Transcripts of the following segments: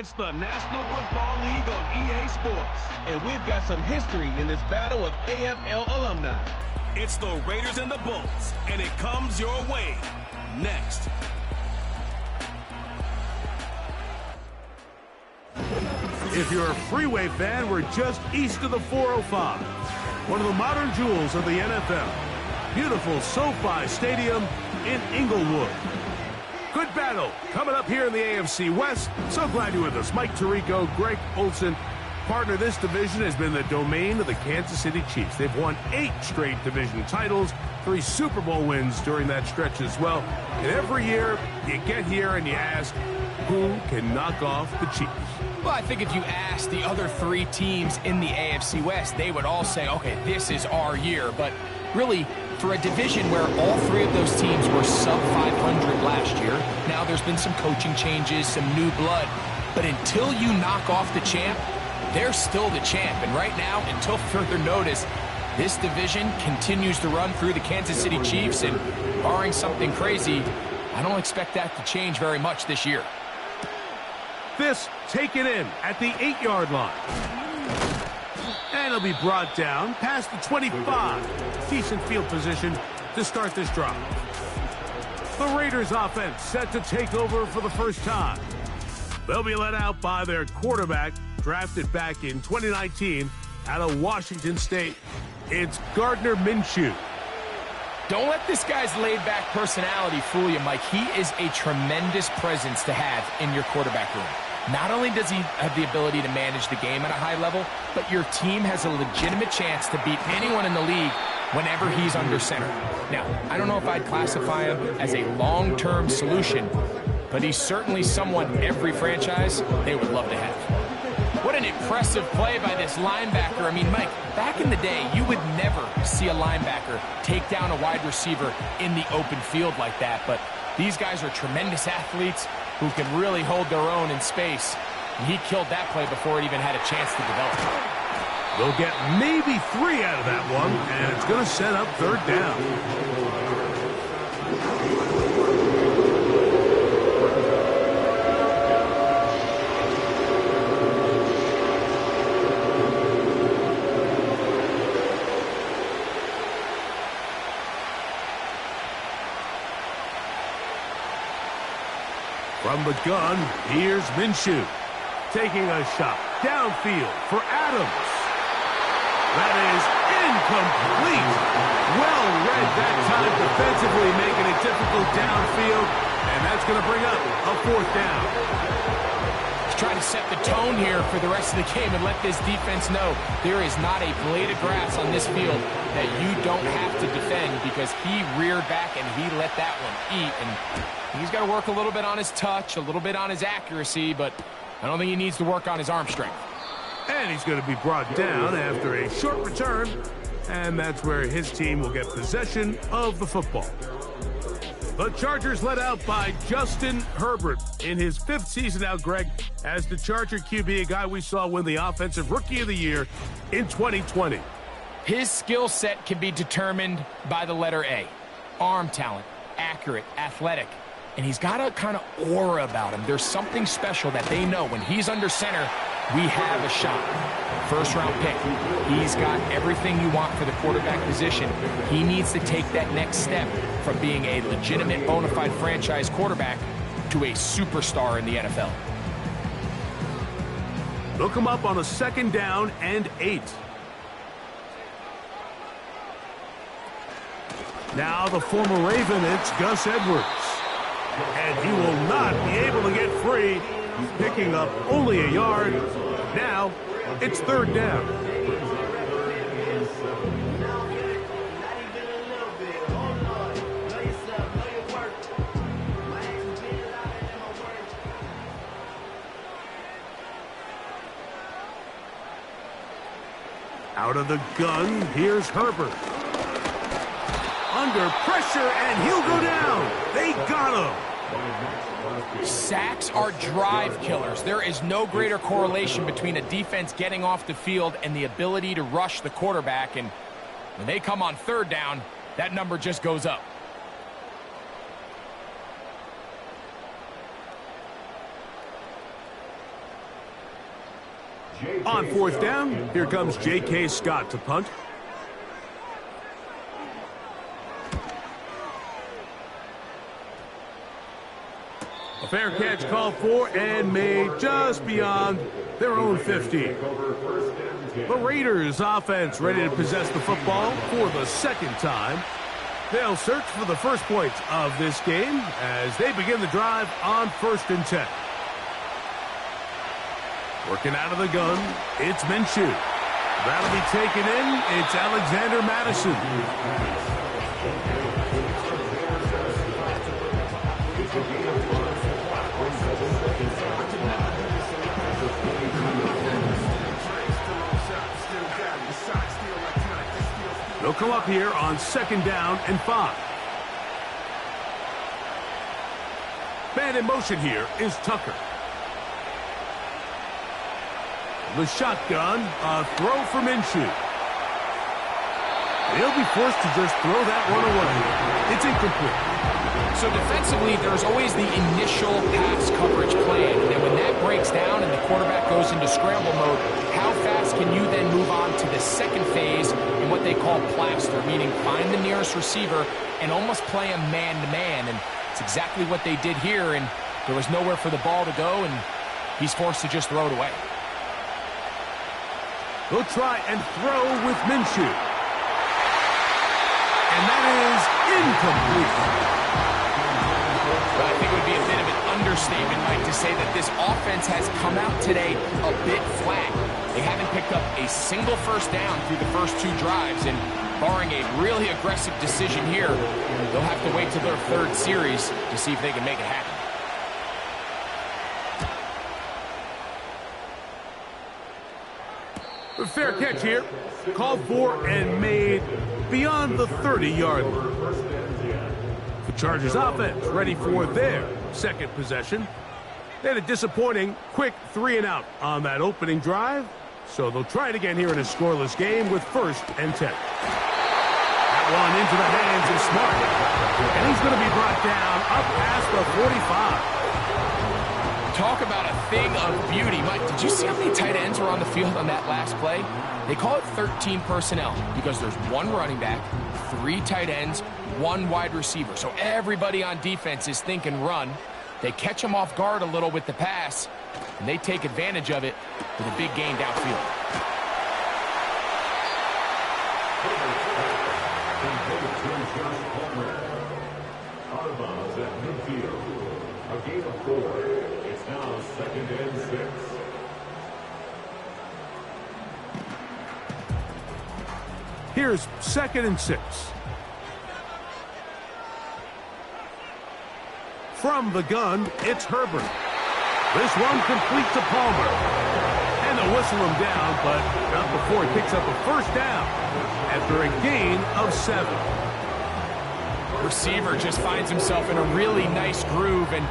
It's the National Football League on EA Sports. And we've got some history in this battle of AFL alumni. It's the Raiders and the Bolts, and it comes your way next. If you're a Freeway fan, we're just east of the 405. One of the modern jewels of the NFL. Beautiful SoFi Stadium in Inglewood. Good battle coming up here in the AFC West. So glad you're with us. Mike Tirico, Greg Olson. Partner, this division has been the domain of the Kansas City Chiefs. They've won 8 straight division titles, 3 Super Bowl wins during that stretch as well. And every year, you get here and you ask, who can knock off the Chiefs? Well, I think if you ask the other 3 teams in the AFC West, they would all say, okay, this is our year. But really, for a division where all 3 of those teams were sub-500 last year, now there's been some coaching changes, some new blood. But until you knock off the champ, they're still the champ. And right now, until further notice, this division continues to run through the Kansas City Chiefs. And barring something crazy, I don't expect that to change very much this year. This taken in at the 8-yard line. And it'll be brought down past the 25. Decent field position to start this drive. The Raiders offense set to take over for the first time. They'll be led out by their quarterback, drafted back in 2019 out of Washington State. It's Gardner Minshew. Don't let this guy's laid-back personality fool you, Mike. He is a tremendous presence to have in your quarterback room. Not only does he have the ability to manage the game at a high level, but your team has a legitimate chance to beat anyone in the league whenever he's under center. Now, I don't know if I'd classify him as a long-term solution, but he's certainly someone every franchise they would love to have. What an impressive play by this linebacker. I mean, Mike, back in the day, you would never see a linebacker take down a wide receiver in the open field like that, but these guys are tremendous athletes who can really hold their own in space. And he killed that play before it even had a chance to develop. They'll get maybe 3 out of that one, and it's going to set up 3rd down. From the gun, here's Minshew. Taking a shot downfield for Adams. That is incomplete. Well read that time defensively, making it difficult downfield. And that's going to bring up a 4th down. He's trying to set the tone here for the rest of the game and let this defense know there is not a blade of grass on this field that you don't have to defend, because he reared back and he let that one eat. And he's got to work a little bit on his touch, a little bit on his accuracy, but I don't think he needs to work on his arm strength. And he's going to be brought down after a short return, and that's where his team will get possession of the football. The Chargers led out by Justin Herbert in his 5th season now, Greg, as the Charger QB, a guy we saw win the Offensive Rookie of the Year in 2020. His skill set can be determined by the letter A. Arm talent, accurate, athletic. And he's got a kind of aura about him. There's something special that they know when he's under center, we have a shot. 1st-round pick. He's got everything you want for the quarterback position. He needs to take that next step from being a legitimate, bona fide franchise quarterback to a superstar in the NFL. Look him up on a 2nd down and 8. Now the former Raven, it's Gus Edwards. And he will not be able to get free, picking up only a yard. Now it's 3rd down. Out of the gun, here's Herbert. Under pressure, and he'll go down. They got him. Sacks are drive killers. There is no greater correlation between a defense getting off the field and the ability to rush the quarterback. And when they come on 3rd down, that number just goes up. On fourth down, here comes J.K. Scott to punt. A fair catch called for and made just beyond their own 50. The Raiders offense ready to possess the football for the second time. They'll search for the first points of this game as they begin the drive on 1st and 10. Working out of the gun, it's Minshew. That'll be taken in. It's Alexander Madison. They'll come up here on 2nd down and 5. Man in motion here is Tucker. The shotgun, a throw for Minshew. He'll be forced to just throw that one away. It's incomplete. So defensively, there's always the initial pass coverage plan. And then when that breaks down and the quarterback goes into scramble mode, how fast can you then move on to the second phase in what they call plaster, meaning find the nearest receiver and almost play him man-to-man. And it's exactly what they did here, and there was nowhere for the ball to go, and he's forced to just throw it away. They'll try and throw with Minshew. And that is incomplete. But I think it would be a bit of an understatement, Mike, to say that this offense has come out today a bit flat. They haven't picked up a single first down through the first 2 drives, and barring a really aggressive decision here, they'll have to wait till their 3rd series to see if they can make it happen. A fair catch here. Called for and made beyond the 30-yard line. The Chargers offense ready for their 2nd possession. They had a disappointing quick 3-and-out on that opening drive, so they'll try it again here in a scoreless game with 1st and 10. That one into the hands of Smart, and he's going to be brought down up past the 45. Talk about a thing of beauty. Mike, did you see how many tight ends were on the field on that last play? They call it 13 personnel because there's 1 running back, 3 tight ends, 1 wide receiver. So everybody on defense is thinking run. They catch them off guard a little with the pass, and they take advantage of it with a big gain downfield. A gain of 4. It's now 2nd and 6. Here's 2nd and 6. From the gun, it's Herbert. This one complete to Palmer. And they'll whistle him down, but not before he picks up a first down after a gain of 7. Receiver just finds himself in a really nice groove, and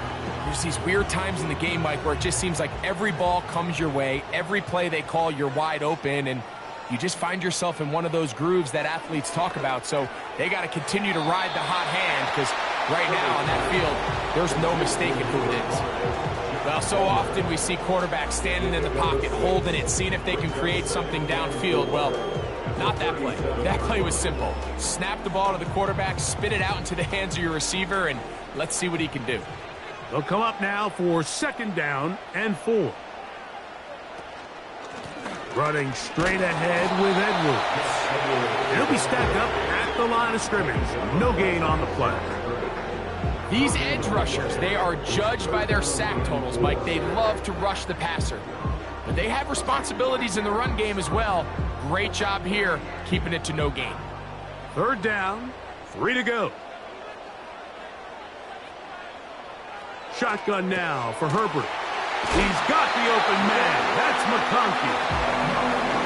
there's these weird times in the game, Mike, where it just seems like every ball comes your way, every play they call, you're wide open, and you just find yourself in one of those grooves that athletes talk about. So they got to continue to ride the hot hand, because right now on that field, there's no mistaking who it is. Well, so often we see quarterbacks standing in the pocket, holding it, seeing if they can create something downfield. Well, not that play. That play was simple. Snap the ball to the quarterback, spit it out into the hands of your receiver, and let's see what he can do. They'll come up now for 2nd down and 4. Running straight ahead with Edwards. He'll be stacked up at the line of scrimmage. No gain on the play. These edge rushers, they are judged by their sack totals, Mike. They love to rush the passer. But they have responsibilities in the run game as well. Great job here, keeping it to no gain. 3rd down, 3 to go. Shotgun now for Herbert. He's got the open man. That's McConkey.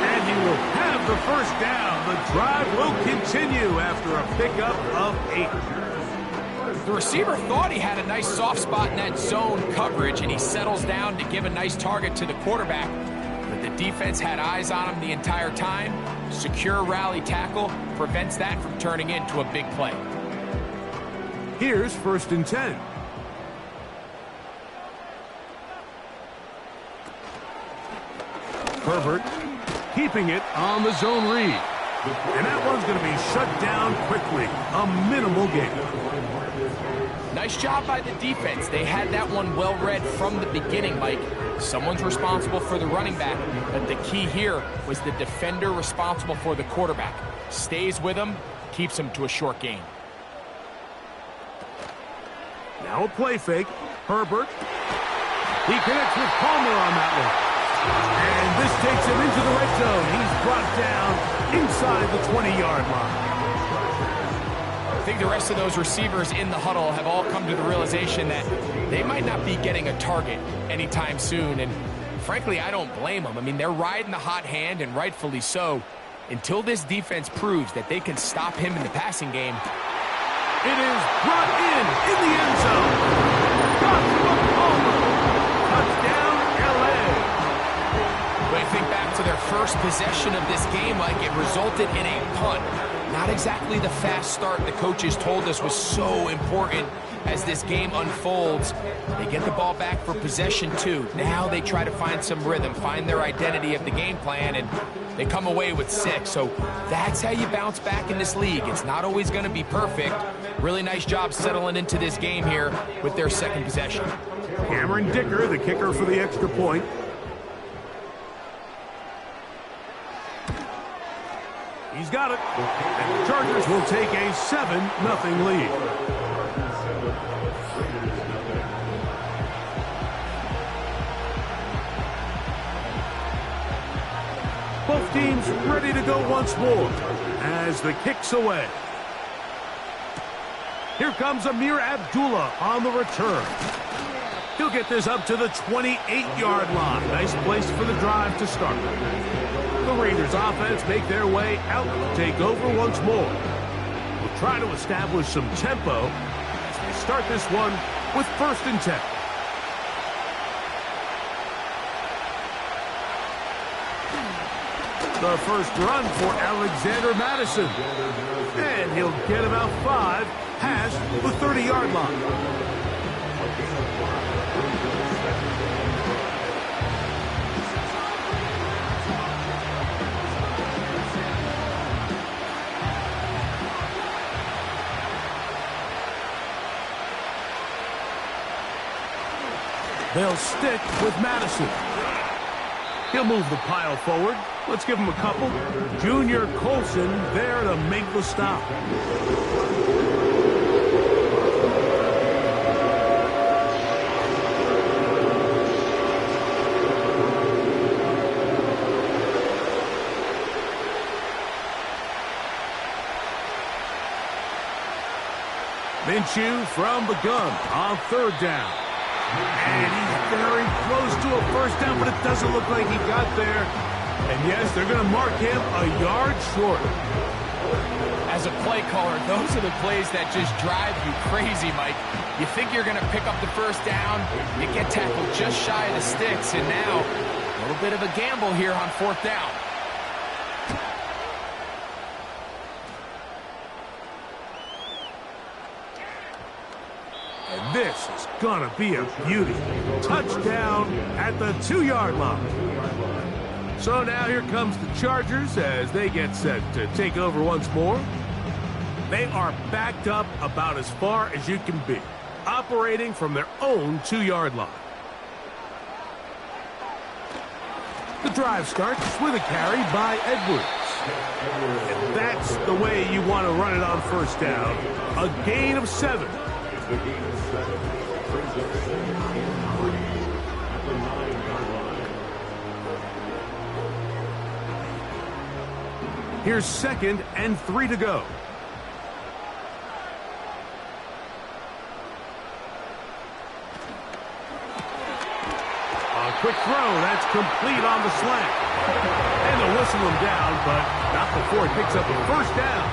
And he will have the first down. The drive will continue after a pickup of 8. The receiver thought he had a nice soft spot in that zone coverage, and he settles down to give a nice target to the quarterback. But the defense had eyes on him the entire time. Secure rally tackle prevents that from turning into a big play. Here's 1st and 10. Herbert keeping it on the zone read. And that one's going to be shut down quickly. A minimal gain. Nice job by the defense. They had that one well read from the beginning, Mike. Someone's responsible for the running back, but the key here was the defender responsible for the quarterback. Stays with him, keeps him to a short gain. Now a play fake. Herbert. He connects with Palmer on that one. And this takes him into the red zone. He's brought down inside the 20-yard line. I think the rest of those receivers in the huddle have all come to the realization that they might not be getting a target anytime soon. And frankly, I don't blame them. I mean, they're riding the hot hand, and rightfully so, until this defense proves that they can stop him in the passing game. It is brought in the end zone. Joshua Palmer. Touchdown, L.A. When you think back to their first possession of this game, Mike, it resulted in a punt. Not exactly the fast start the coaches told us was so important as this game unfolds. They get the ball back for possession 2. Now they try to find some rhythm, find their identity of the game plan, and they come away with 6. So that's how you bounce back in this league. It's not always going to be perfect. Really nice job settling into this game here with their second possession. Cameron Dicker, the kicker for the extra point. He's got it. And the Chargers will take a 7-0 lead. Both teams ready to go once more as the kick's away. Here comes Amir Abdullah on the return. He'll get this up to the 28-yard line. Nice place for the drive to start. The Raiders offense make their way out to take over once more. We'll try to establish some tempo as we start this one with 1st and 10. The first run for Alexander Madison. And he'll get about 5 past the 30-yard line. They'll stick with Madison. He'll move the pile forward. Let's give him a couple. Junior Colson there to make the stop. Minshew from the gun on 3rd down. And he's very close to a first down, but it doesn't look like he got there. And yes, they're going to mark him a yard short. As a play caller, those are the plays that just drive you crazy, Mike. You think you're going to pick up the first down, you get tackled just shy of the sticks, and now a little bit of a gamble here on 4th down. And this is going to be a beauty. Touchdown at the 2-yard line. So now here comes the Chargers as they get set to take over once more. They are backed up about as far as you can be, operating from their own 2-yard line. The drive starts with a carry by Edwards. And that's the way you want to run it on 1st down. A gain of 7. The gain of 7 brings up 2nd and 3 at the 9-yard line. Here's 2nd and 3 to go. A quick throw, that's complete on the slant. And they'll whistle him down, but not before he picks up a 1st down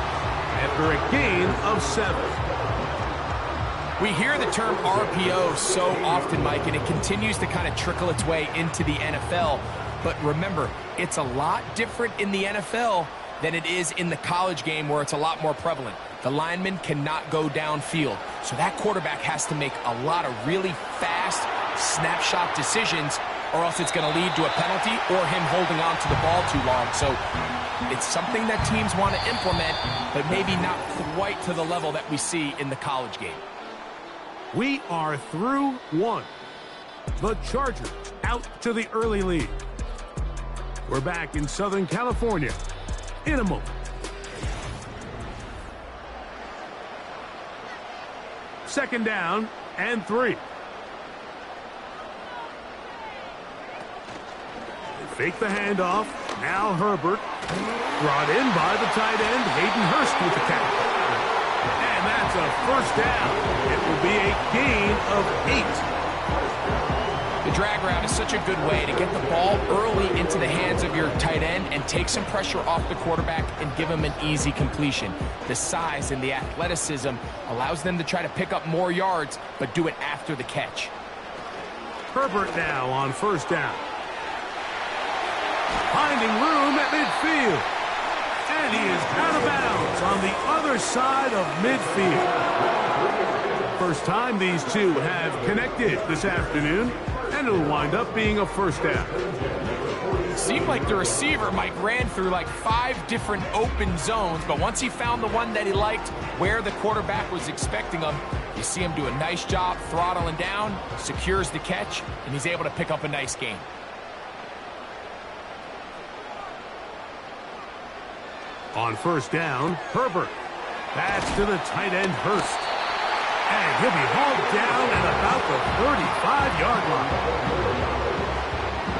after a gain of 7. We hear the term RPO so often, Mike, and it continues to kind of trickle its way into the NFL. But remember, it's a lot different in the NFL than it is in the college game where it's a lot more prevalent. The lineman cannot go downfield, so that quarterback has to make a lot of really fast snapshot decisions or else it's going to lead to a penalty or him holding on to the ball too long. So it's something that teams want to implement, but maybe not quite to the level that we see in the college game. We are through one. The Chargers out to the early lead. We're back in Southern California in a moment. Second down and 3. They fake the handoff. Now Herbert brought in by the tight end, Hayden Hurst with the catch. And that's a first down. It will be a gain of 8. The drag route is such a good way to get the ball early into the hands of your tight end and take some pressure off the quarterback and give him an easy completion. The size and the athleticism allows them to try to pick up more yards, but do it after the catch. Herbert now on first down. Finding room at midfield. And he is out of bounds on the other side of midfield. First time these two have connected this afternoon, and it'll wind up being a first down. Seemed like the receiver, Mike, ran through like 5 different open zones, but once he found the one that he liked, where the quarterback was expecting him, you see him do a nice job throttling down, secures the catch, and he's able to pick up a nice gain. On first down, Herbert. Pass to the tight end, Hurst. And he'll be hauled down at about the 35-yard line.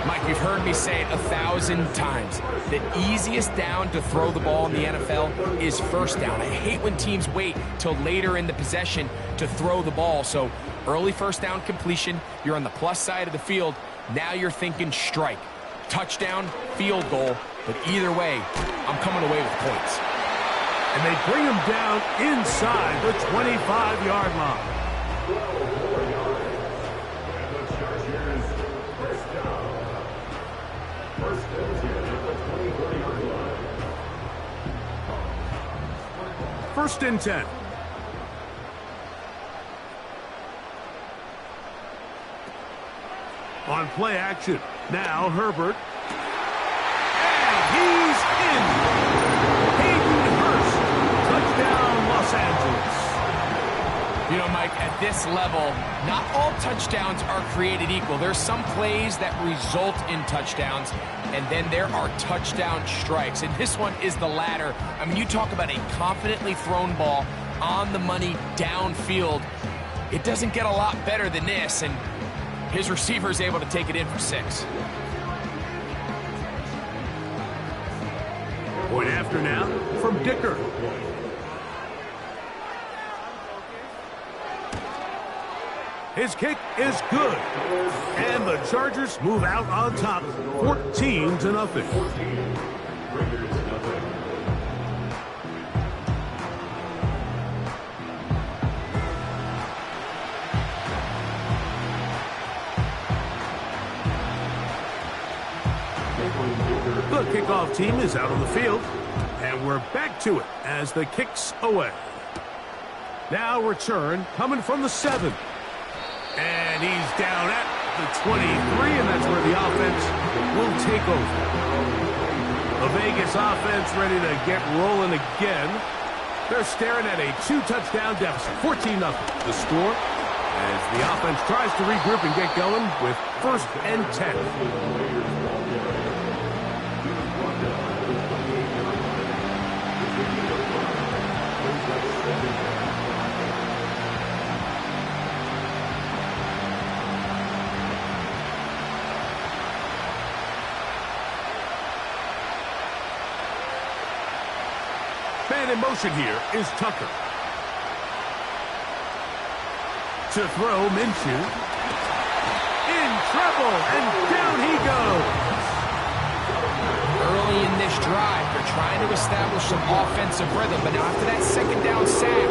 Mike, you've heard me say it 1,000 times. The easiest down to throw the ball in the NFL is first down. I hate when teams wait till later in the possession to throw the ball. So early first down completion, you're on the plus side of the field. Now you're thinking strike. Touchdown, field goal. But either way, I'm coming away with points. And they bring him down inside the 25-yard line. First and 10. On play action. Now Herbert. And he's in. Hayden Hurst. Touchdown, Los Angeles. You know, Mike, at this level, not all touchdowns are created equal. There's some plays that result in touchdowns, and then there are touchdown strikes. And this one is the latter. I mean, you talk about a confidently thrown ball on the money downfield. It doesn't get a lot better than this, and his receiver is able to take it in for 6. Point after now from Dicker. His kick is good. And the Chargers move out on top, 14-0. The kickoff team is out on the field, and we're back to it as the kick's away. Now return coming from the 7. And he's down at the 23, and that's where the offense will take over. The Vegas offense ready to get rolling again. They're staring at a 2-touchdown deficit, 14-0. The score as the offense tries to regroup and get going with first and 10. Man in motion here is Tucker. To throw, Minshew. In trouble, and down he goes. Early in this drive, they're trying to establish some offensive rhythm, but now after that second down sack,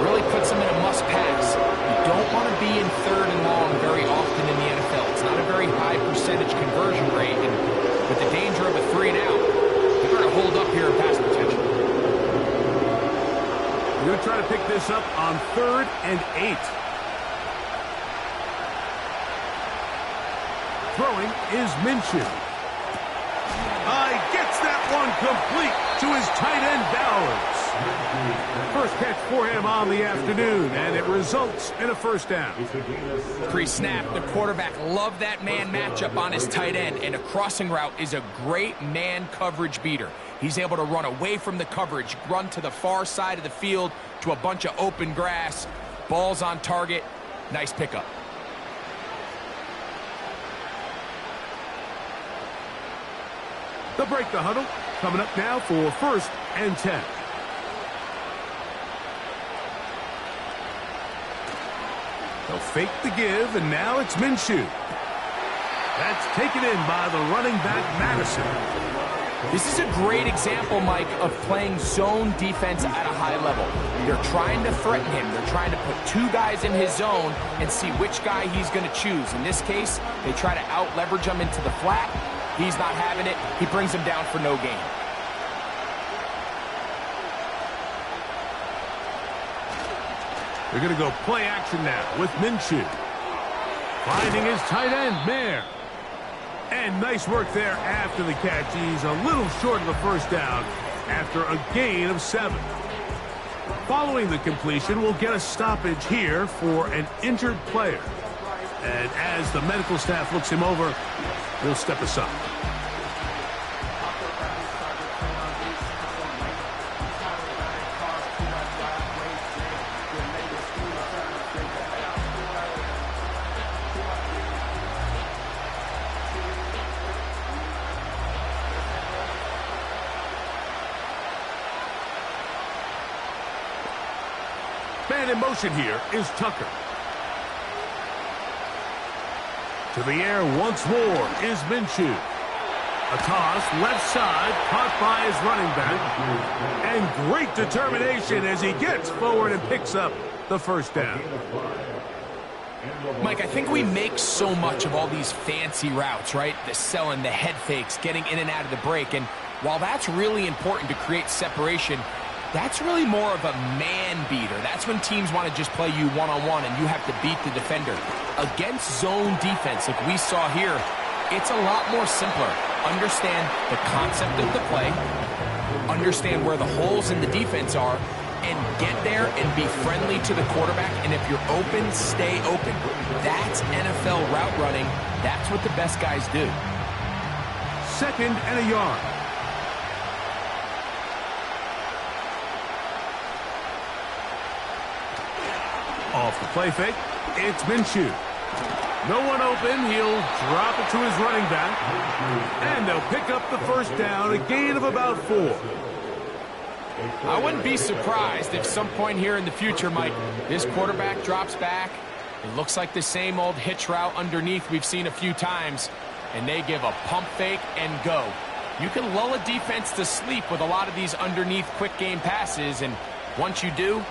really puts them in a must-pass. You don't want to be in third and long very often in the NFL. It's not a very high percentage conversion rate, and with the danger of a 3-and-out, you better hold up here in pass protection. We're going to try to pick this up on 3rd and 8. Throwing is Minshew. He gets that one complete to his tight end Bowers. First catch for him on the afternoon, and it results in a first down. Pre-snap, the quarterback loved that man matchup on his tight end, and a crossing route is a great man coverage beater. He's able to run away from the coverage, run to the far side of the field to a bunch of open grass. Ball's on target. Nice pickup. They'll break the huddle. Coming up now for 1st and 10. They'll fake the give, and now it's Minshew. That's taken in by the running back, Madison. This is a great example, Mike, of playing zone defense at a high level. They're trying to threaten him. They're trying to put 2 guys in his zone and see which guy he's going to choose. In this case, they try to out-leverage him into the flat. He's not having it. He brings him down for no gain. They're going to go play action now with Minshew. Finding his tight end, Mayer. And nice work there after the catch. He's a little short of the first down after a gain of 7. Following the completion, we'll get a stoppage here for an injured player. And as the medical staff looks him over, he'll step aside. Man in motion here is Tucker. To the air once more is Minshew. A toss, left side, caught by his running back. And great determination as he gets forward and picks up the first down. Mike, I think we make so much of all these fancy routes, right? The selling, the head fakes, getting in and out of the break. And while that's really important to create separation, that's really more of a man beater. That's when teams want to just play you one-on-one and you have to beat the defender. Against zone defense, like we saw here, it's a lot more simpler. Understand the concept of the play, understand where the holes in the defense are, and get there and be friendly to the quarterback. And if you're open, stay open. That's NFL route running. That's what the best guys do. 2nd and a yard. Off the play fake, it's Minshew. No one open, he'll drop it to his running back. And they'll pick up the first down, a gain of about 4. I wouldn't be surprised if some point here in the future, Mike, this quarterback drops back. It looks like the same old hitch route underneath we've seen a few times, and they give a pump fake and go. You can lull a defense to sleep with a lot of these underneath quick game passes, and once you do,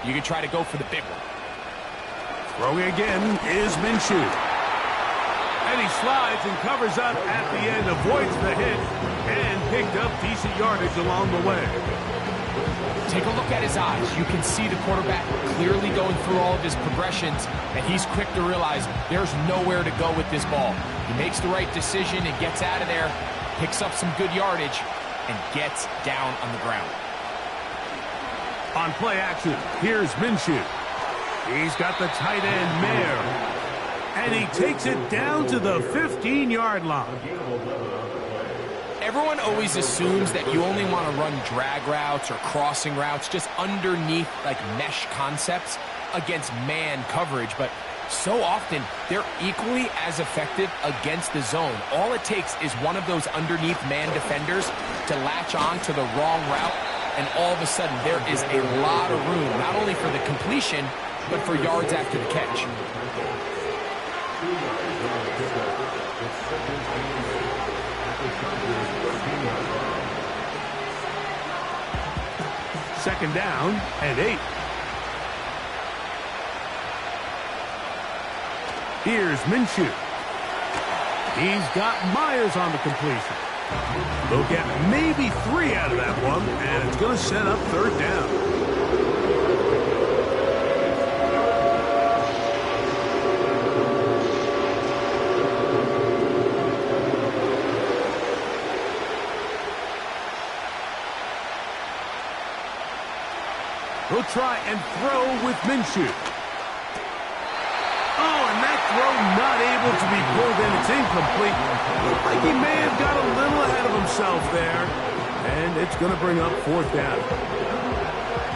you can try to go for the big one. Throwing again is Minshew. And he slides and covers up at the end, avoids the hit, and picked up decent yardage along the way. Take a look at his eyes. You can see the quarterback clearly going through all of his progressions, and he's quick to realize there's nowhere to go with this ball. He makes the right decision and gets out of there, picks up some good yardage, and gets down on the ground. On play action, here's Minshew. He's got the tight end, Mayer. And he takes it down to the 15-yard line. Everyone always assumes that you only want to run drag routes or crossing routes just underneath like mesh concepts against man coverage, but so often they're equally as effective against the zone. All it takes is one of those underneath man defenders to latch on to the wrong route, and all of a sudden there is a lot of room, not only for the completion, but for yards after the catch. Second down and 8. Here's Minshew. He's got Myers on the completion. They'll get maybe 3 out of that one, and it's going to set up 3rd down. He'll try and throw with Minshew. Oh, and that throw not able to be pulled in. It's incomplete. Looked like he may have got a little ahead of himself there. And it's going to bring up fourth down.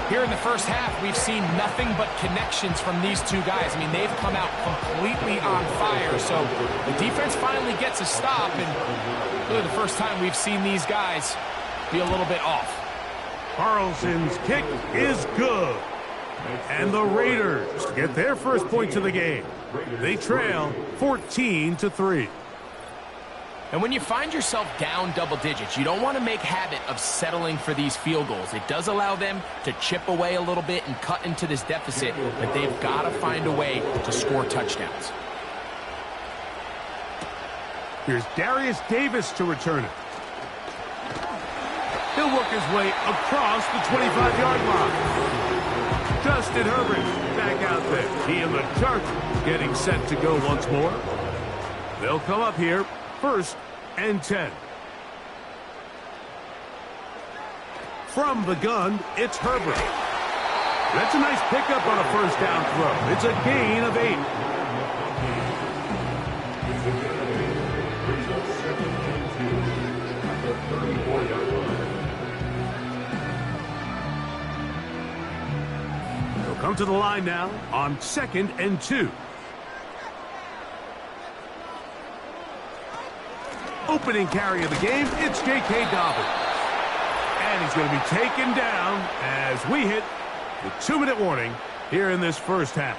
Here in the first half, we've seen nothing but connections from these two guys. I mean, they've come out completely on fire. So the defense finally gets a stop, and really the first time we've seen these guys be a little bit off. Carlson's kick is good. And the Raiders get their first points of the game. They trail 14-3. And when you find yourself down double digits, you don't want to make habit of settling for these field goals. It does allow them to chip away a little bit and cut into this deficit, but they've got to find a way to score touchdowns. Here's Darius Davis to return it. He'll work his way across the 25-yard line. Justin Herbert back out there. He and the Chargers getting set to go once more. They'll come up here. 1st and 10. From the gun, it's Herbert. That's a nice pickup on a first down throw. It's a gain of 8. They'll come to the line now on 2nd and 2. Opening carry of the game, it's J.K. Dobbins. And he's going to be taken down as we hit the 2-minute warning here in this first half.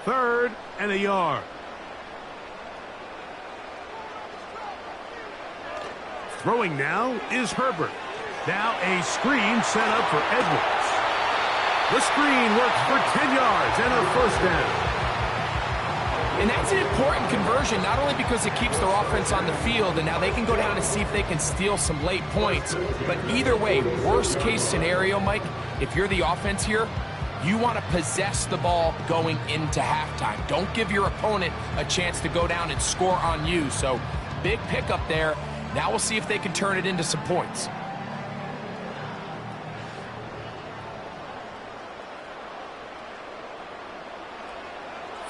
Third and a yard. Throwing now is Herbert. Now a screen set up for Edwards. The screen works for 10 yards and a first down. And that's an important conversion, not only because it keeps their offense on the field, and now they can go down and see if they can steal some late points. But either way, worst case scenario, Mike, if you're the offense here, you want to possess the ball going into halftime. Don't give your opponent a chance to go down and score on you. So big pickup there. Now we'll see if they can turn it into some points.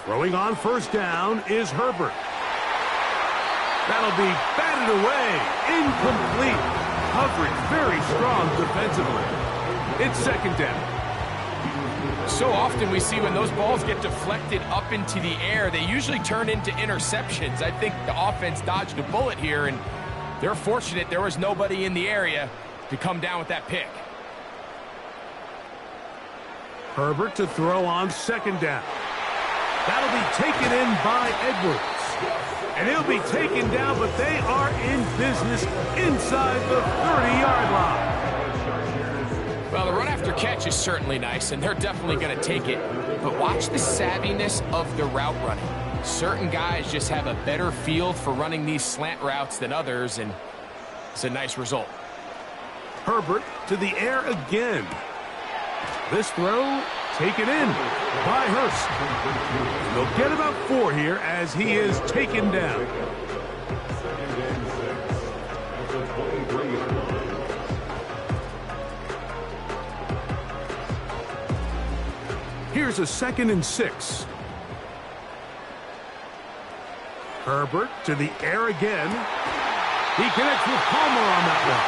Throwing on first down is Herbert. That'll be batted away. Incomplete. Coverage very strong defensively. It's 2nd down. So often we see when those balls get deflected up into the air, they usually turn into interceptions. I think the offense dodged a bullet here, and they're fortunate there was nobody in the area to come down with that pick. Herbert to throw on 2nd down. That'll be taken in by Edwards. And he'll be taken down, but they are in business inside the 30-yard line. Well, the run after catch is certainly nice, and they're definitely going to take it. But watch the savviness of the route running. Certain guys just have a better feel for running these slant routes than others, and it's a nice result. Herbert to the air again. This throw taken in by Hurst. They'll get about 4 here as he is taken down. Here's a 2nd and 6. Herbert to the air again. He connects with Palmer on that one.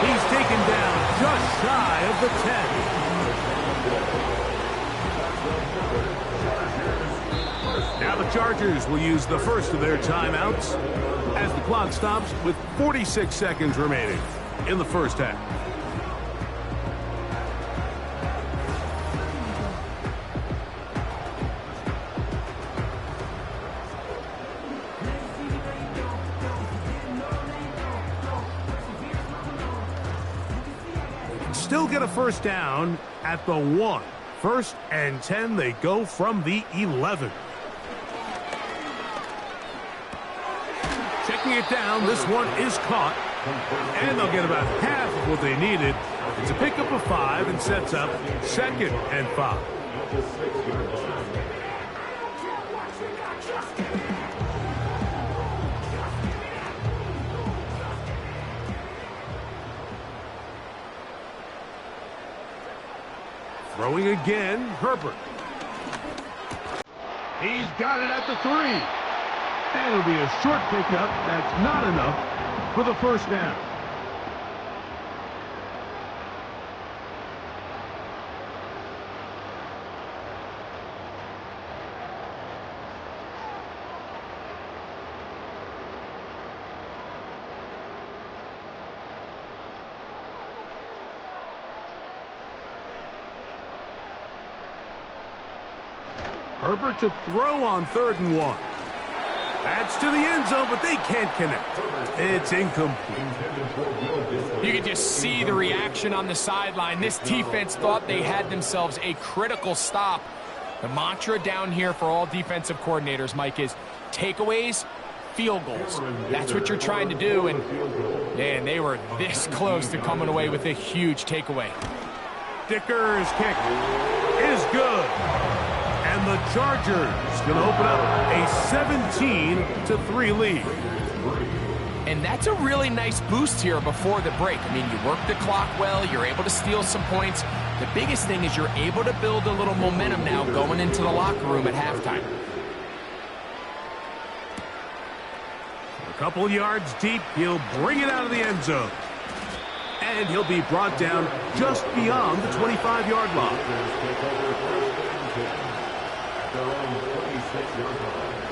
He's taken down just shy of the 10. Now the Chargers will use the first of their timeouts as the clock stops with 46 seconds remaining in the first half. Still get a first down at the 1. 1st and 10, they go from the 11. Checking it down, this one is caught. And they'll get about half of what they needed. It's a pickup of 5 and sets up 2nd and 5. Throwing again, Herbert. He's got it at the 3. And it'll be a short pickup. That's not enough for the first down. Herbert to throw on 3rd and 1. That's to the end zone, but they can't connect. It's incomplete. You can just see the reaction on the sideline. This defense thought they had themselves a critical stop. The mantra down here for all defensive coordinators, Mike, is takeaways, field goals. That's what you're trying to do, and man, they were this close to coming away with a huge takeaway. Dicker's kick is good. And the Chargers going to open up a 17-3 lead. And that's a really nice boost here before the break. I mean, you work the clock well, you're able to steal some points. The biggest thing is you're able to build a little momentum now going into the locker room at halftime. A couple yards deep, he'll bring it out of the end zone. And he'll be brought down just beyond the 25-yard line.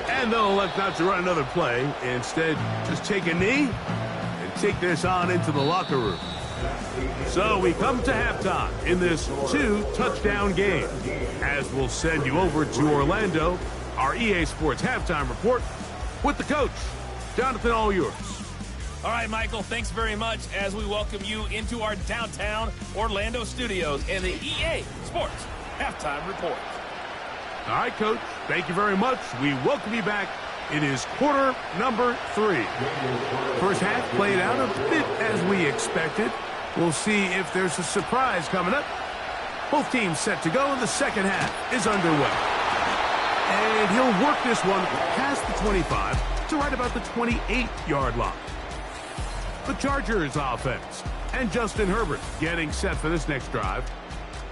And they'll elect not to run another play. Instead, just take a knee and take this on into the locker room. So we come to halftime in this 2-touchdown game. As we'll send you over to Orlando, our EA Sports halftime report with the coach. Jonathan, all yours. All right, Michael, thanks very much as we welcome you into our downtown Orlando studios and the EA Sports halftime report. All right, Coach, thank you very much. We welcome you back. It is quarter number 3. First half played out a bit as we expected. We'll see if there's a surprise coming up. Both teams set to go, and the second half is underway. And he'll work this one past the 25 to right about the 28-yard line. The Chargers offense and Justin Herbert getting set for this next drive.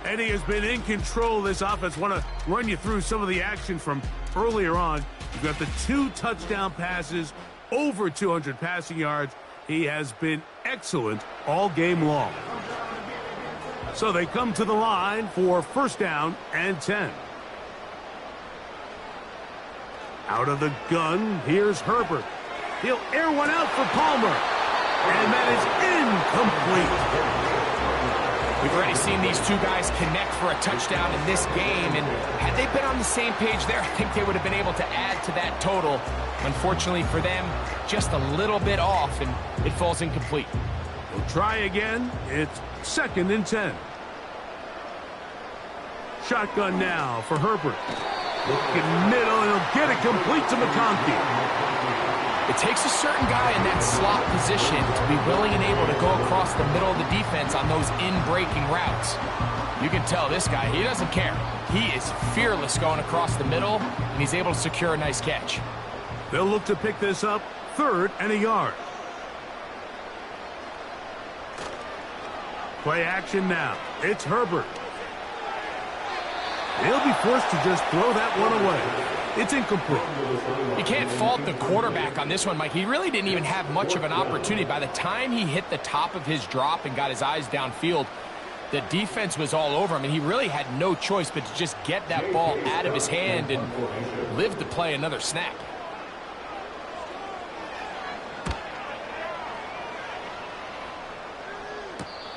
Eddie has been in control of this offense. Want to run you through some of the action from earlier on. You've got the 2 touchdown passes, over 200 passing yards. He has been excellent all game long. So they come to the line for first down and 10. Out of the gun, here's Herbert. He'll air one out for Palmer. And that is incomplete. We've already seen these two guys connect for a touchdown in this game, and had they been on the same page there, I think they would have been able to add to that total. Unfortunately for them, just a little bit off, and it falls incomplete. We'll try again. It's 2nd and 10. Shotgun now for Herbert. Looking middle, and he'll get it complete to McConkey. It takes a certain guy in that slot position to be willing and able to go across the middle of the defense on those in-breaking routes. You can tell this guy, he doesn't care. He is fearless going across the middle, and he's able to secure a nice catch. They'll look to pick this up 3rd and a yard. Play action now. It's Herbert. He'll be forced to just throw that one away. It's incomplete. You can't fault the quarterback on this one, Mike. He really didn't even have much of an opportunity. By the time he hit the top of his drop and got his eyes downfield, the defense was all over him, and he really had no choice but to just get that ball out of his hand and live to play another snap.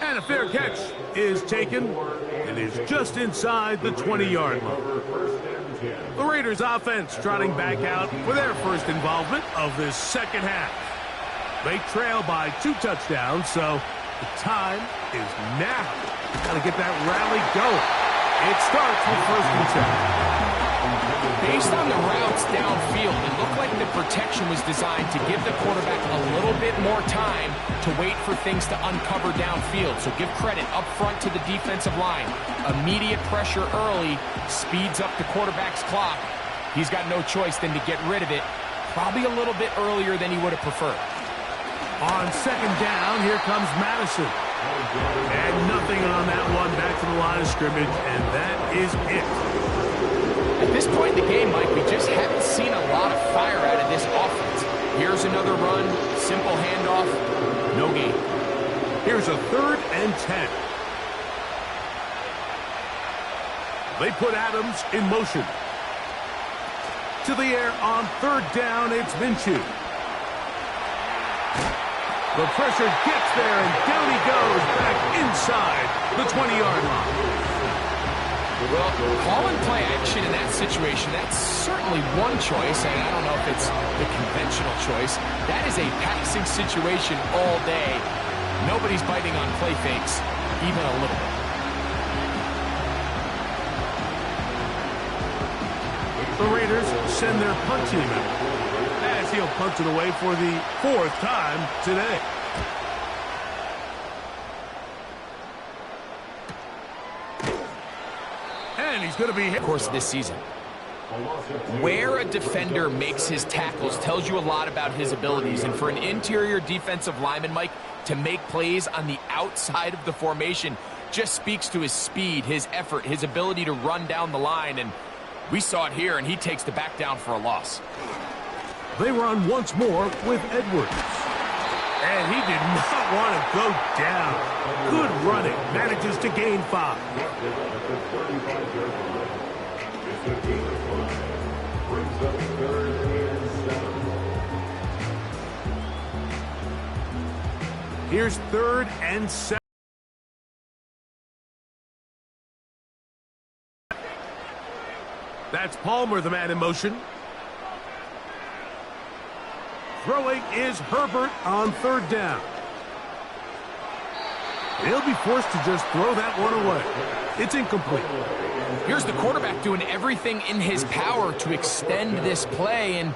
And a fair catch is taken. It is just inside the 20-yard line. The Raiders offense trotting back out for their first involvement of this second half. They trail by 2 touchdowns, so the time is now. Got to get that rally going. It starts with 1st and 10. Based on the routes downfield, it looked like the protection was designed to give the quarterback a little bit more time to wait for things to uncover downfield. So give credit up front to the defensive line. Immediate pressure early speeds up the quarterback's clock. He's got no choice than to get rid of it, probably a little bit earlier than he would have preferred. On 2nd down, here comes Madison. And nothing on that one. Back to the line of scrimmage, and that is it. At this point in the game, Mike, we just haven't seen a lot of fire out of this offense. Here's another run, simple handoff, no gain. Here's a 3rd and 10. They put Adams in motion. To the air on 3rd down, it's Minshew. The pressure gets there, and down he goes, back inside the 20-yard line. Well, calling play action in that situation, that's certainly one choice, and I don't know if it's the conventional choice. That is a passing situation all day. Nobody's biting on play fakes, even a little bit. The Raiders send their punt team out, as he'll punt it away for the 4th time today. And he's going to be hit. Of course, this season. Where a defender makes his tackles tells you a lot about his abilities. And for an interior defensive lineman, Mike, to make plays on the outside of the formation just speaks to his speed, his effort, his ability to run down the line. And we saw it here, and he takes the back down for a loss. They run once more with Edwards. And he did not want to go down. Good running. Manages to gain 5. Here's 3rd and 7. That's Palmer, the man in motion. Throwing is Herbert on 3rd down. He'll be forced to just throw that one away. It's incomplete. Here's the quarterback doing everything in his power to extend this play, and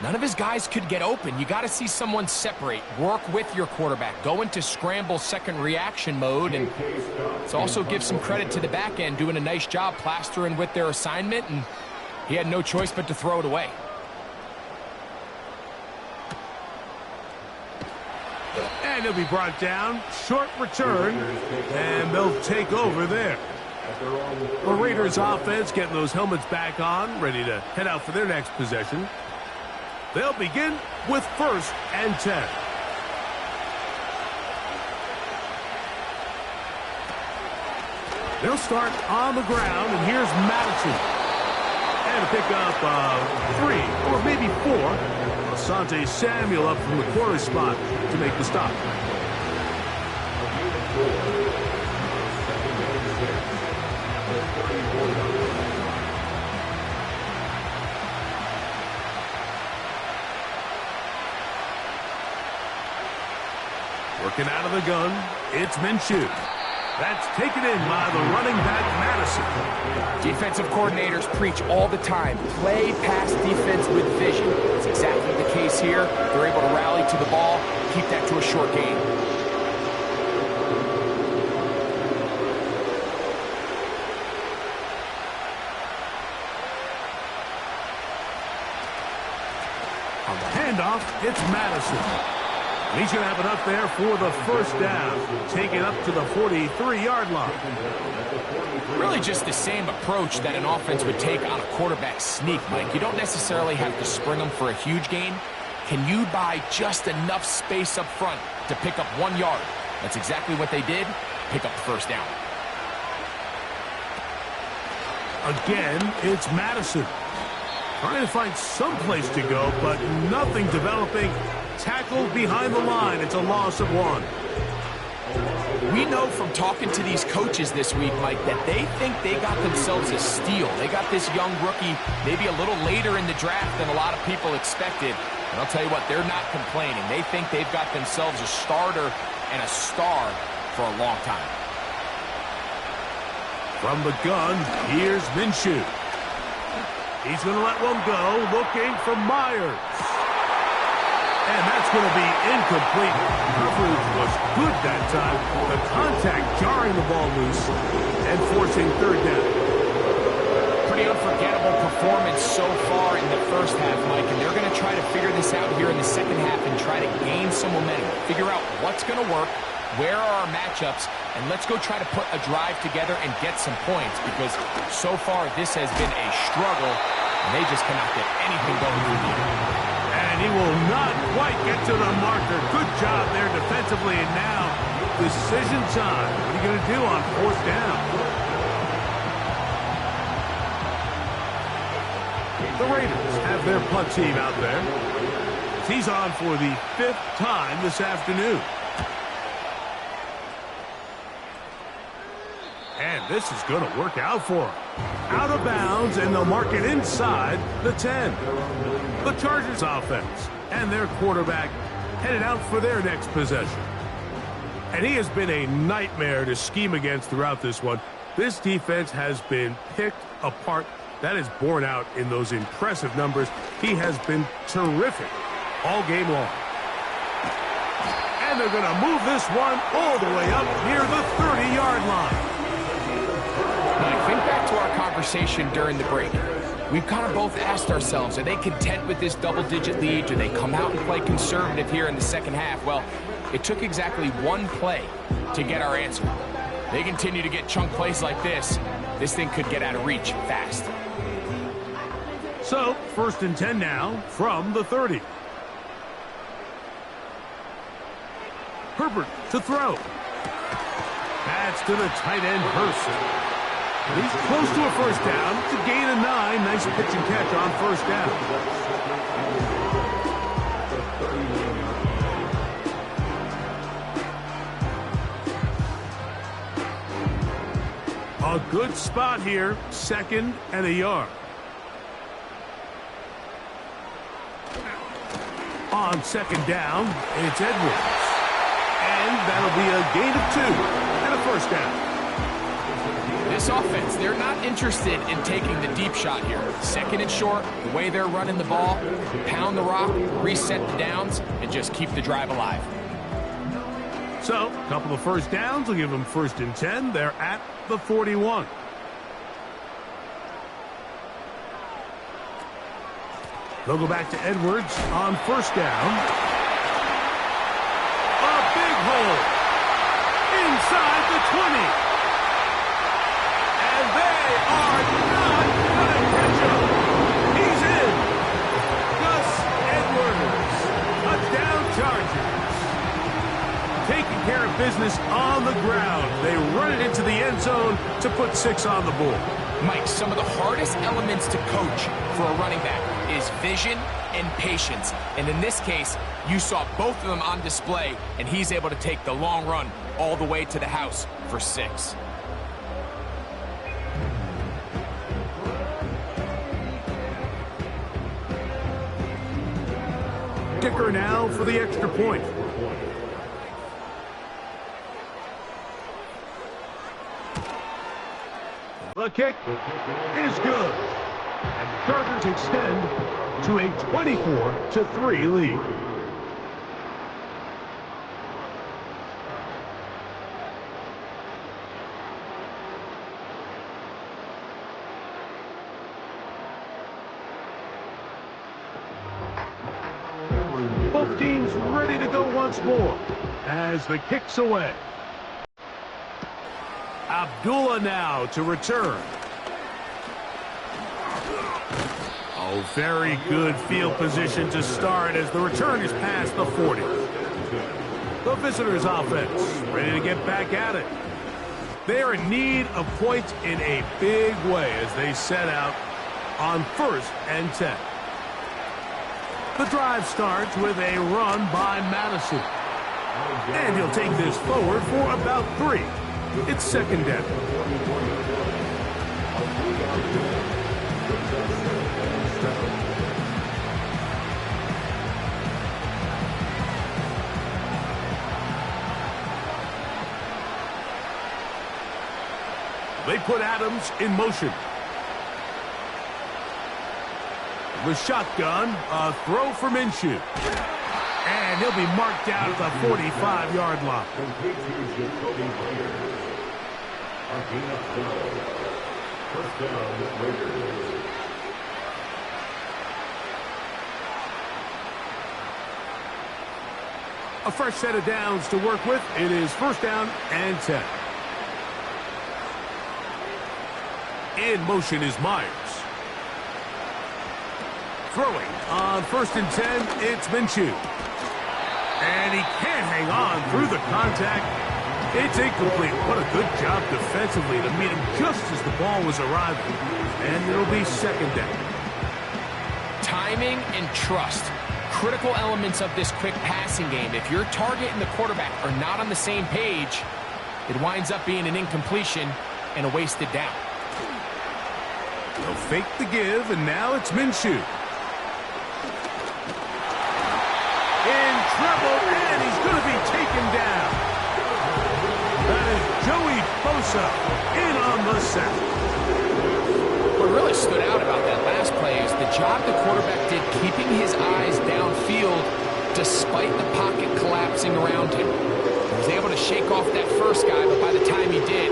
none of his guys could get open. You got to see someone separate, work with your quarterback, go into scramble second reaction mode, and let's also give some credit to the back end doing a nice job plastering with their assignment, and he had no choice but to throw it away. And he'll be brought down. Short return. And they'll take over there. The Raiders offense getting those helmets back on, ready to head out for their next possession. They'll begin with 1st and 10. They'll start on the ground, and here's Madison. And a pick up 3 or maybe 4. Asante Samuel up from the corner spot to make the stop. Working out of the gun, it's Minshew. That's taken in by the running back, Madison. Defensive coordinators preach all the time, play pass defense with vision. It's exactly the case here. They're able to rally to the ball, keep that to a short gain. On the handoff, it's Madison. He's going to have it up there for the 1st down. Take it up to the 43-yard line. Really just the same approach that an offense would take on a quarterback sneak, Mike. You don't necessarily have to spring them for a huge gain. Can you buy just enough space up front to pick up 1 yard? That's exactly what they did. Pick up the 1st down. Again, it's Madison. Trying to find some place to go, but nothing developing. Tackled behind the line. It's a loss of 1. We know from talking to these coaches this week, Mike, that they think they got themselves a steal. They got this young rookie maybe a little later in the draft than a lot of people expected. And I'll tell you what, they're not complaining. They think they've got themselves a starter and a star for a long time. From the gun, here's Minshew. He's going to let one go, looking for Myers. And that's going to be incomplete. Coverage was good that time. The contact jarring the ball loose and forcing 3rd down. Pretty unforgettable performance so far in the 1st half, Mike, and they're going to try to figure this out here in the 2nd half and try to gain some momentum, figure out what's going to work, where are our matchups, and let's go try to put a drive together and get some points, because so far this has been a struggle, and they just cannot get anything going through here. And he will not quite get to the marker. Good job there defensively, and now decision time. What are you going to do on fourth down? The Raiders have their punt team out there. He's on for the 5th time this afternoon. And this is going to work out for him. Out of bounds, and they'll mark it inside the 10. The Chargers offense and their quarterback headed out for their next possession. And he has been a nightmare to scheme against throughout this one. This defense has been picked apart. That is borne out in those impressive numbers. He has been terrific all game long. And they're going to move this one all the way up near the 30-yard line. Mike, think back to our conversation during the break. We've kind of both asked ourselves, are they content with this double-digit lead? Do they come out and play conservative here in the second half? Well, it took exactly one play to get our answer. They continue to get chunk plays like this. This thing could get out of reach fast. So, 1st and 10 now from the 30. Herbert to throw. That's to the tight end, Hurst. He's close to a first down. It's a gain of 9. Nice pitch and catch on first down. A good spot here. 2nd and a yard. On 2nd down, it's Edwards. And that'll be a gain of 2 and a first down. This offense, they're not interested in taking the deep shot here. 2nd and short, the way they're running the ball, pound the rock, reset the downs, and just keep the drive alive. So, a couple of first downs will give them 1st and 10. They're at the 41. They'll go back to Edwards on 1st down. A big hole inside the 20. And they are not going to catch him. He's in. Gus Edwards. Touchdown Chargers. Taking care of business on the ground. They run it into the end zone to put 6 on the board. Mike, some of the hardest elements to coach for a running back is vision and patience. And in this case, you saw both of them on display, and he's able to take the long run all the way to the house for 6. Kicker now for the extra point. The kick is good. And the Chargers extend to a 24-3 lead. Both teams ready to go once more as the kick's away. Abdullah now to return. Oh, very good field position to start as the return is past the 40. The visitors' offense ready to get back at it. They are in need of points in a big way as they set out on 1st and 10. The drive starts with a run by Madison. And he'll take this forward for about 3. It's 2nd down. They put Adams in motion. The shotgun, a throw for Minshew. And he'll be marked down at the 45-yard line. First down, Raiders. A fresh set of downs to work with. It is 1st down and 10. In motion is Myers. Throwing on 1st and 10, it's Minshew. And he can't hang on through the contact. It's incomplete. What a good job defensively to meet him just as the ball was arriving. And it'll be 2nd down. Timing and trust. Critical elements of this quick passing game. If your target and the quarterback are not on the same page, it winds up being an incompletion and a wasted down. They'll fake the give, and now it's Minshew. In trouble, and he's going to be taken down. That is Joey Bosa in on the sack. What really stood out about that last play is the job the quarterback did keeping his eyes downfield despite the pocket collapsing around him. He was able to shake off that first guy, but by the time he did,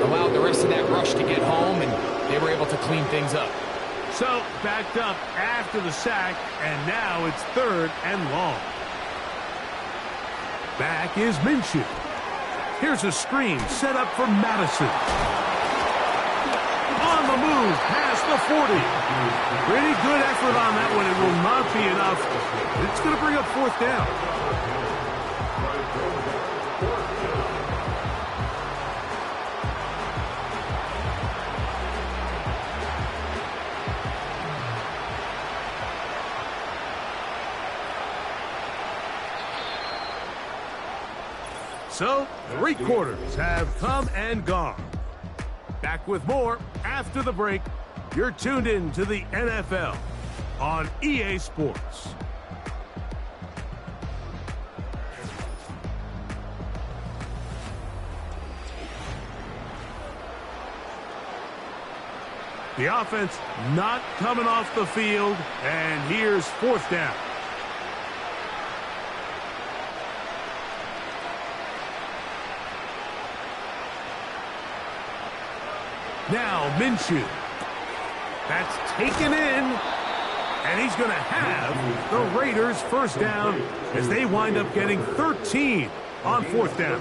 allowed the rest of that rush to get home, and they were able to clean things up. So, backed up after the sack, and now it's 3rd and long. Back is Minshew. Here's a screen set up for Madison. On the move, past the 40. Pretty good effort on that one. It will not be enough. It's going to bring up 4th down. So, 3 quarters have come and gone. Back with more after the break. You're tuned in to the NFL on EA Sports. The offense not coming off the field, and here's 4th down. Now Minshew. That's taken in, and he's going to have the Raiders 1st down as they wind up getting 13 on 4th down.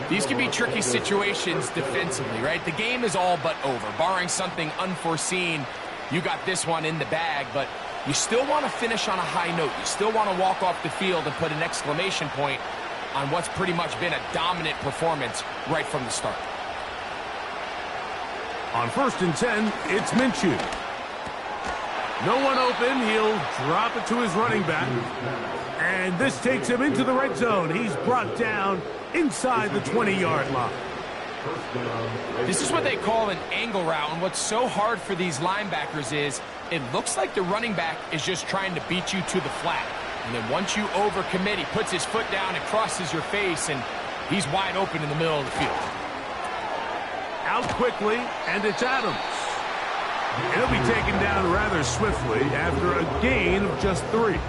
These can be tricky situations defensively, right? The game is all but over. Barring something unforeseen, you got this one in the bag, but you still want to finish on a high note. You still want to walk off the field and put an exclamation point on what's pretty much been a dominant performance right from the start. On 1st and 10, it's Minshew. No one open. He'll drop it to his running back. And this takes him into the red zone. He's brought down inside the 20-yard line. This is what they call an angle route, and what's so hard for these linebackers is it looks like the running back is just trying to beat you to the flat. And then once you overcommit, he puts his foot down and crosses your face, and he's wide open in the middle of the field. Out quickly, and it's Adams. He'll be taken down rather swiftly after a gain of just 3.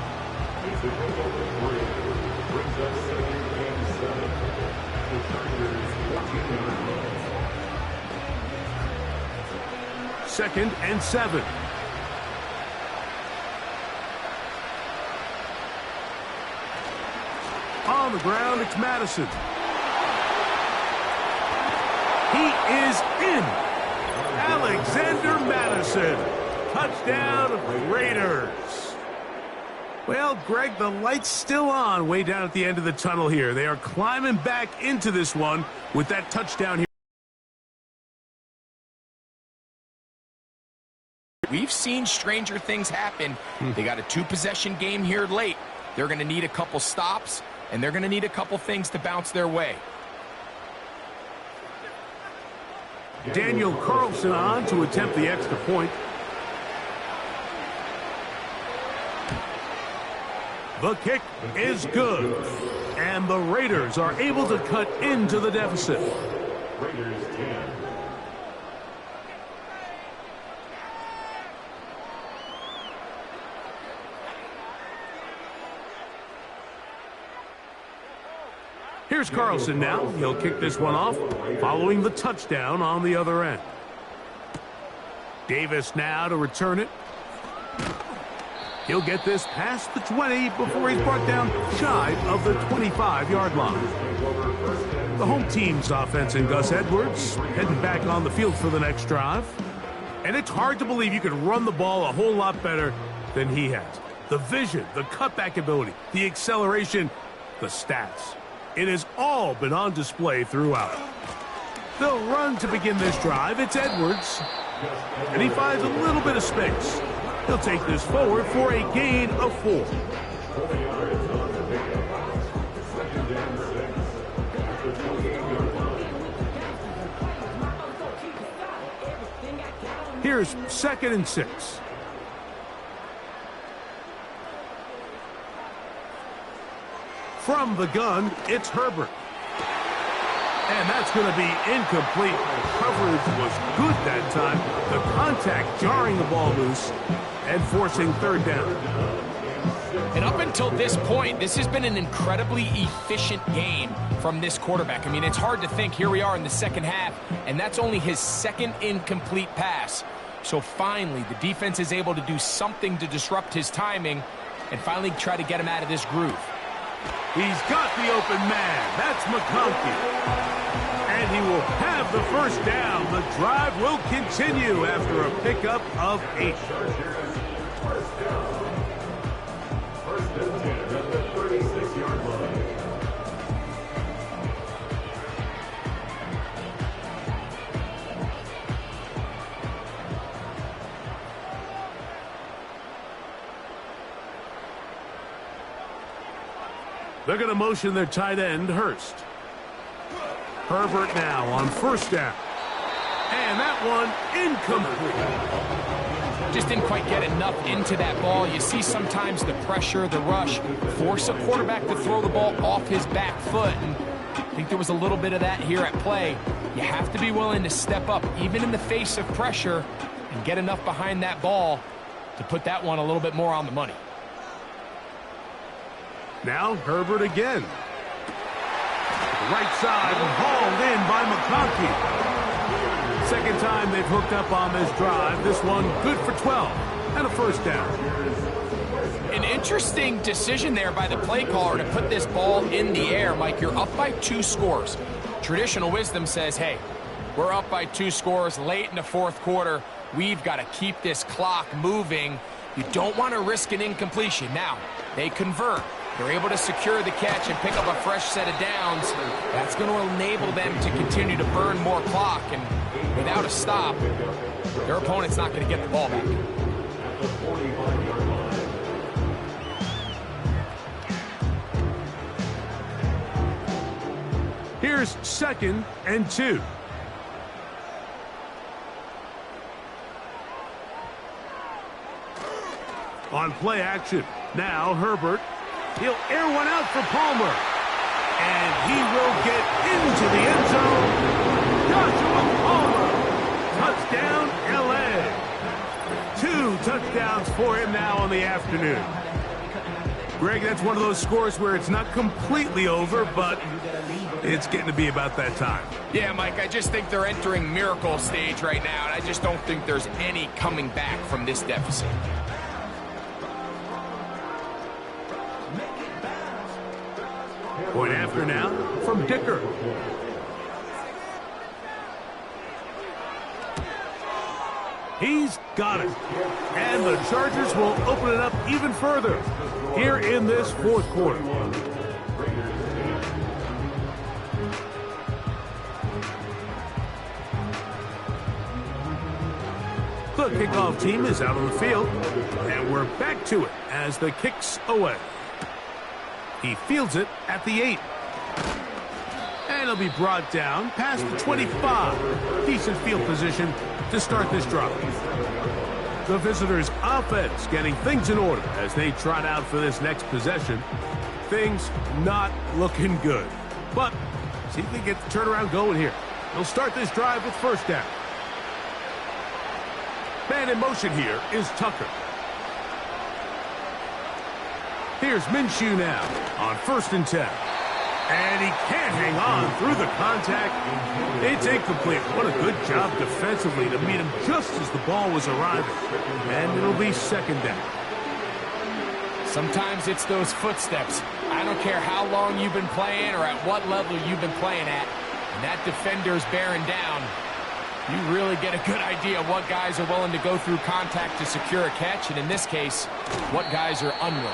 Second and 7. On the ground, it's Madison. He is in. Alexander Madison. Touchdown, Raiders. Well, Greg, the light's still on way down at the end of the tunnel here. They are climbing back into this one with that touchdown here. We've seen stranger things happen. They got a 2-possession game here late. They're going to need a couple stops, and they're going to need a couple things to bounce their way. Daniel Carlson on to attempt the extra point. The kick is good, and the Raiders are able to cut into the deficit. Raiders 10. Here's Carlson now. He'll kick this one off, following the touchdown on the other end. Davis now to return it. He'll get this past the 20 before he's brought down shy of the 25-yard line. The home team's offense and Gus Edwards heading back on the field for the next drive. And it's hard to believe you could run the ball a whole lot better than he has. The vision, the cutback ability, the acceleration, the stats. It has all been on display throughout. They'll run to begin this drive. It's Edwards. And he finds a little bit of space. He'll take this forward for a gain of 4. Here's 2nd and 6. From the gun, it's Herbert. And that's going to be incomplete. Coverage was good that time. The contact jarring the ball loose and forcing 3rd down. And up until this point, this has been an incredibly efficient game from this quarterback. I mean, it's hard to think. Here we are in the second half, and that's only his 2nd incomplete pass. So finally, the defense is able to do something to disrupt his timing and finally try to get him out of this groove. He's got the open man. That's McConkey. And he will have the 1st down. The drive will continue after a pickup of 8. They're going to motion their tight end, Hurst. Herbert now on 1st down. And that one incomplete. Just didn't quite get enough into that ball. You see sometimes the pressure, the rush, force a quarterback to throw the ball off his back foot. And I think there was a little bit of that here at play. You have to be willing to step up, even in the face of pressure, and get enough behind that ball to put that one a little bit more on the money. Now Herbert again. Right side, hauled in by McConkey. 2nd time they've hooked up on this drive. This one good for 12 and a 1st down. An interesting decision there by the play caller to put this ball in the air. Mike, you're up by 2 scores. Traditional wisdom says, hey, we're up by 2 scores late in the 4th quarter. We've got to keep this clock moving. You don't want to risk an incompletion. Now, they convert. They're able to secure the catch and pick up a fresh set of downs. That's going to enable them to continue to burn more clock. And without a stop, their opponent's not going to get the ball back. Here's 2nd and 2. On play action, now Herbert. He'll air one out for Palmer. And he will get into the end zone. Joshua Palmer. Touchdown, L.A. 2 touchdowns for him now on the afternoon. Greg, that's one of those scores where it's not completely over, but it's getting to be about that time. Yeah, Mike, I just think they're entering miracle stage right now, and I just don't think there's any coming back from this deficit. Point after now from Dicker. He's got it. And the Chargers will open it up even further here in this 4th quarter. The kickoff team is out on the field, and we're back to it as the kick's away. He fields it at the 8. And he'll be brought down past the 25. Decent field position to start this drive. The visitors' offense getting things in order as they trot out for this next possession. Things not looking good. But see if they get the turnaround going here. They'll start this drive with 1st down. Man in motion here is Tucker. Here's Minshew now on 1st and 10. And he can't hang on through the contact. It's incomplete. What a good job defensively to meet him just as the ball was arriving. And it'll be 2nd down. Sometimes it's those footsteps. I don't care how long you've been playing or at what level you've been playing at. When that defender's bearing down, you really get a good idea of what guys are willing to go through contact to secure a catch, and in this case, what guys are unwilling.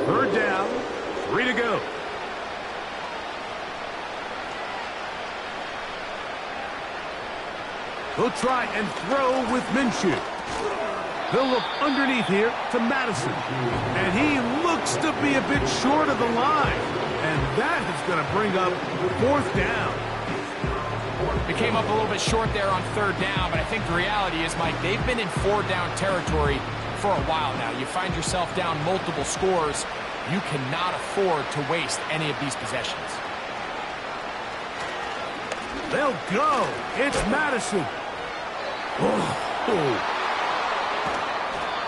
Third down, 3 to go. He'll try and throw with Minshew. He'll look underneath here to Madison. And he looks to be a bit short of the line. And that is going to bring up 4th down. It came up a little bit short there on 3rd down, but I think the reality is, Mike, they've been in 4-down territory for a while now. You find yourself down multiple scores. You cannot afford to waste any of these possessions. They'll go. It's Madison.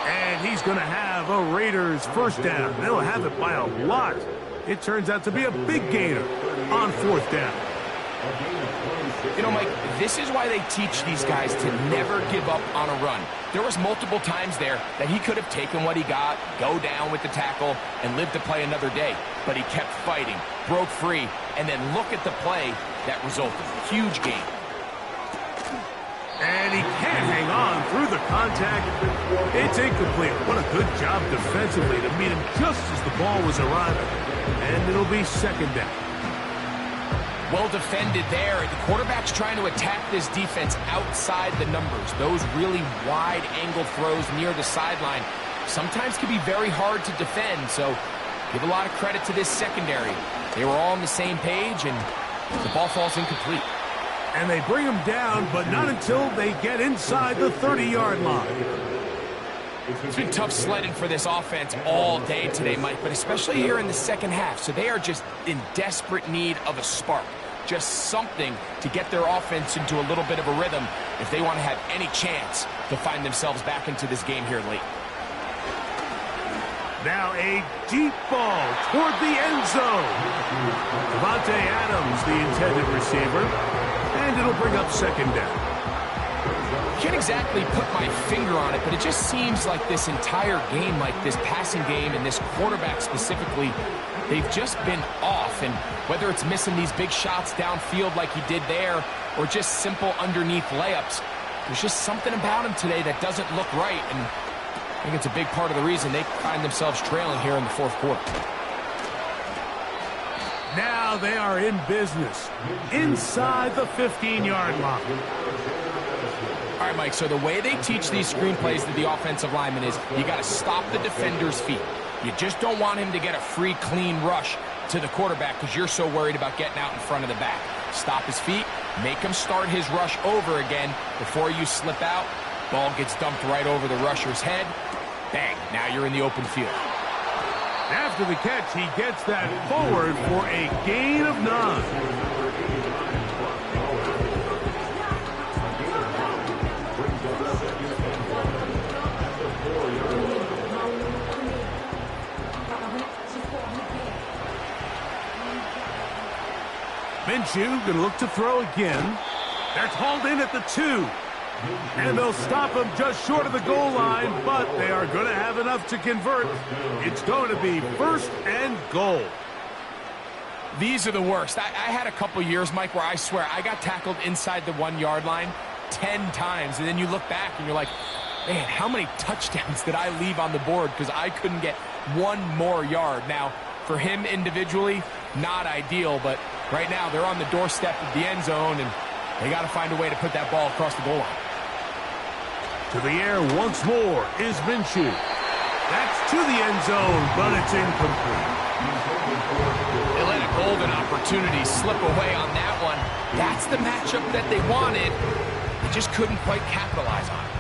And he's going to have a Raiders 1st down. They'll have it by a lot. It turns out to be a big gainer on 4th down. You know, Mike, this is why they teach these guys to never give up on a run. There was multiple times there that he could have taken what he got, go down with the tackle, and lived to play another day. But he kept fighting, broke free, and then look at the play that resulted. Huge gain. And he can't hang on through the contact. It's incomplete. What a good job defensively to meet him just as the ball was arriving. And it'll be 2nd down. Well defended there. The quarterback's trying to attack this defense outside the numbers. Those really wide angle throws near the sideline sometimes can be very hard to defend. So give a lot of credit to this secondary. They were all on the same page, and the ball falls incomplete. And they bring him down, but not until they get inside the 30-yard line. It's been tough sledding for this offense all day today, Mike, but especially here in the second half. So they are just in desperate need of a spark. Just something to get their offense into a little bit of a rhythm if they want to have any chance to find themselves back into this game here late. Now a deep ball toward the end zone. Devontae Adams, the intended receiver. And it'll bring up 2nd down. Can't exactly put my finger on it, but it just seems like this entire game, like this passing game and this quarterback specifically, they've just been off. And whether it's missing these big shots downfield like he did there or just simple underneath layups, there's just something about him today that doesn't look right. And I think it's a big part of the reason they find themselves trailing here in the 4th quarter. Now they are in business inside the 15-yard line. All right, Mike, so the way they teach these screenplays to the offensive lineman is you got to stop the defender's feet. You just don't want him to get a free, clean rush to the quarterback because you're so worried about getting out in front of the back. Stop his feet, make him start his rush over again before you slip out. Ball gets dumped right over the rusher's head. Bang, now you're in the open field. After the catch, he gets that forward for a gain of 9. Minshew going to look to throw again. They're hauled in at the 2. And they'll stop him just short of the goal line, but they are going to have enough to convert. It's going to be 1st and goal. These are the worst. I had a couple years, Mike, where I swear I got tackled inside the 1-yard line 10 times. And then you look back and you're like, man, how many touchdowns did I leave on the board because I couldn't get one more yard? Now, for him individually, not ideal, but right now they're on the doorstep of the end zone, and they got to find a way to put that ball across the goal line. To the air once more is Minshew. That's to the end zone, but it's incomplete. They let a golden opportunity slip away on that one. That's the matchup that they wanted. They just couldn't quite capitalize on it.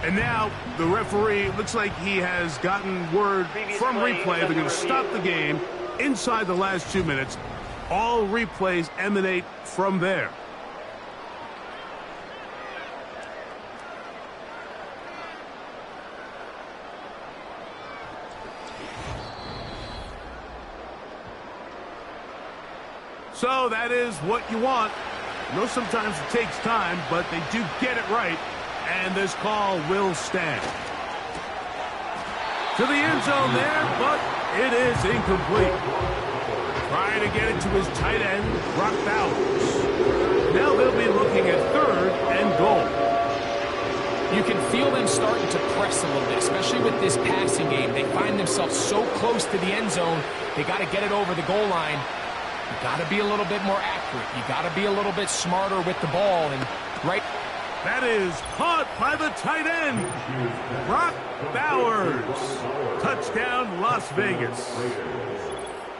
And now the referee looks like he has gotten word from replay. They're going to stop the game inside the last 2 minutes. All replays emanate from there. So that is what you want. I know sometimes it takes time, but they do get it right, and this call will stand. To the end zone there, but it is incomplete. Trying to get it to his tight end, Brock Bowers. Now they'll be looking at 3rd and goal. You can feel them starting to press a little bit, especially with this passing game. They find themselves so close to the end zone, they got to get it over the goal line. You got to be a little bit more accurate. You got to be a little bit smarter with the ball. And right. That is caught by the tight end, Brock Bowers. Touchdown, Las Vegas.